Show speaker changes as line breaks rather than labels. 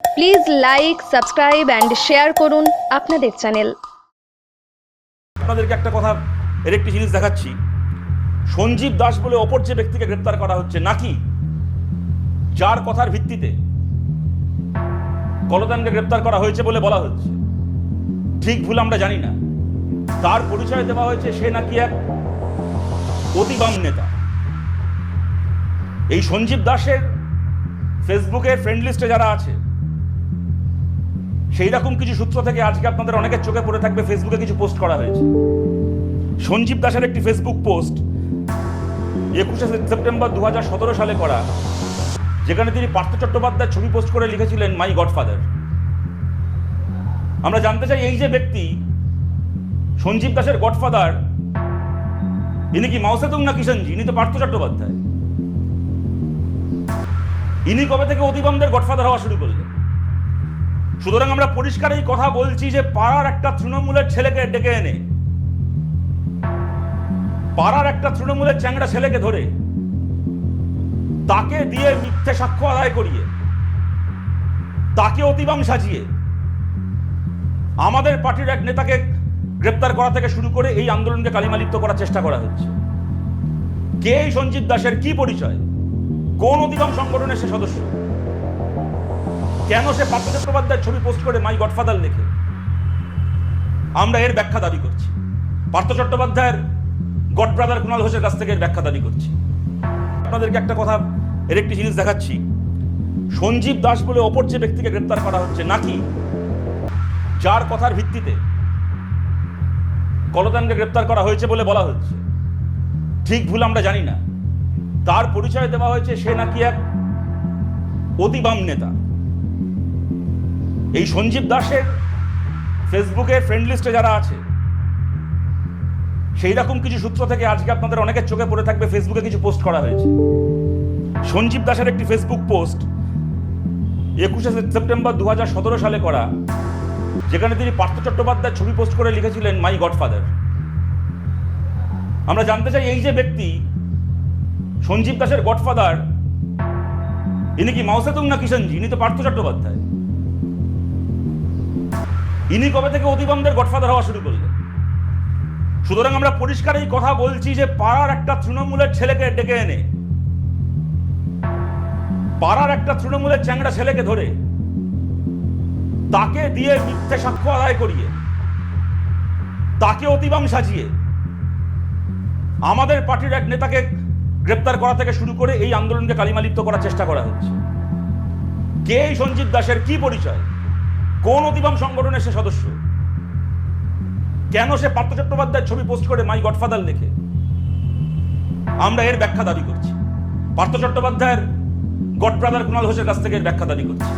Please like, subscribe and share করুন আপনাদের channel.
আপনাদেরকে একটা কথা এর একটি জিনিস দেখাচ্ছি। সঞ্জীব দাস বলে অপর যে ব্যক্তিকে গ্রেপ্তার করা হচ্ছে, নাকি যার কথার ভিত্তিতে কলতানকে গ্রেপ্তার করা হয়েছে বলে বলা হচ্ছে, ঠিক ভুল আমরা জানি না, তার পরিচয় দেওয়া হয়েছে সে নাকি এক অতি বাম নেতা। এই সঞ্জীব দাসের ফেসবুকের ফ্রেন্ড লিস্টে যারা আছে, সেই রকম কিছু সূত্র থেকে আজকে আপনাদের অনেকের চোখে পড়ে থাকবে ফেসবুকে কিছু পোস্ট করা হয়েছে। সঞ্জীব দাসের একটি ফেসবুক পোস্ট 21শে সেপ্টেম্বর 2017 সালে করা, যেখানে তিনি পার্থ চট্টোপাধ্যায়ের ছবি পোস্ট করে লিখেছিলেন মাই গডফাদার। আমরা জানতে চাই, এই যে ব্যক্তি সঞ্জীব দাসের গডফাদার, ইনি কি মাও সেতুং না কিষাণজি? ইনি তো পার্থ চট্টোপাধ্যায়। ইনি কবে থেকে অতিবামদের গডফাদার হওয়া শুরু করলেন? সুতরাং আমরা পরিষ্কার এই কথা বলছি যে পাড়ার একটা তৃণমূলের ছেলেকে ডেকে এনে, পাড়ার একটা তৃণমূলের চ্যাংড়া ছেলেকে ধরে তাকে দিয়ে মিথ্যে সাক্ষ্য আদায় করিয়ে, তাকে অতিবাম সাজিয়ে আমাদের পার্টির এক নেতাকে গ্রেপ্তার করা থেকে শুরু করে এই আন্দোলনকে কালিমালিপ্ত করার চেষ্টা করা হচ্ছে। কে এই সঞ্জীব দাসের কি পরিচয়? কোন অতিবাম সংগঠনের সে সদস্য? কেন সে পার্থ চট্টোপাধ্যায়ের ছবি পোস্ট করে মাই গডফাদার লেখে? আমরা এর ব্যাখ্যা দাবি করছি। পার্থ চট্টোপাধ্যায়ের গড ব্রাদার কুণাল ঘোষের কাছ থেকে এর ব্যাখ্যা দাবি করছি। আপনাদেরকে একটা কথা এর একটি জিনিস দেখাচ্ছি। সঞ্জীব দাস বলে অপর যে ব্যক্তিকে গ্রেপ্তার করা হচ্ছে, নাকি যার কথার ভিত্তিতে কলতানকে গ্রেপ্তার করা হয়েছে বলে বলা হচ্ছে, ঠিক ভুল আমরা জানি না, তার পরিচয় দেওয়া হয়েছে সে নাকি এক অতি বাম নেতা। এই সঞ্জীব দাসের ফেসবুকের ফ্রেন্ড লিস্টে যারা আছে, সেই রকম কিছু সূত্র থেকে আজকে আপনাদের অনেকের চোখে পড়ে থাকবে ফেসবুকে কিছু পোস্ট করা হয়েছে। সঞ্জীব দাসের একটি ফেসবুক পোস্ট 21শে সেপ্টেম্বর 2017 সালে করা, যেখানে তিনি পার্থ চট্টোপাধ্যায়ের ছবি পোস্ট করে লিখেছিলেন মাই গডফাদার। আমরা জানতে চাই, এই যে ব্যক্তি সঞ্জীব দাসের গডফাদার, ইনি কি মাও সেতুং না কিষাণজি? ইনি তো পার্থ চট্টোপাধ্যায়। ইনি কবে থেকে অতিবামদের গডফাদার হওয়া শুরু করলেন? সুতরাং আমরা পরিষ্কার এই কথা বলছি যে পাড়ার একটা তৃণমূলের ছেলেকে ডেকে এনে, পাড়ার একটা তৃণমূলের চ্যাংড়া ছেলেকে ধরে তাকে দিয়ে মিথ্যে সাক্ষ্য আদায় করিয়ে, তাকে অতিবাম সাজিয়ে আমাদের পার্টির এক নেতাকে গ্রেপ্তার করা থেকে শুরু করে এই আন্দোলনকে কালিমালিপ্ত করার চেষ্টা করা হচ্ছে। কে এই সঞ্জীব দাসের কি পরিচয়? কোন অতিবাম সংগঠনের সে সদস্য? কেন সে পার্থ চট্টোপাধ্যায়ের ছবি পোস্ট করে মাই গডফাদার লেখে? আমরা এর ব্যাখ্যা দাবি করছি। পার্থ চট্টোপাধ্যায়ের গড ব্রাদার কুণাল ঘোষের কাছ থেকে এর ব্যাখ্যা দাবি করছি।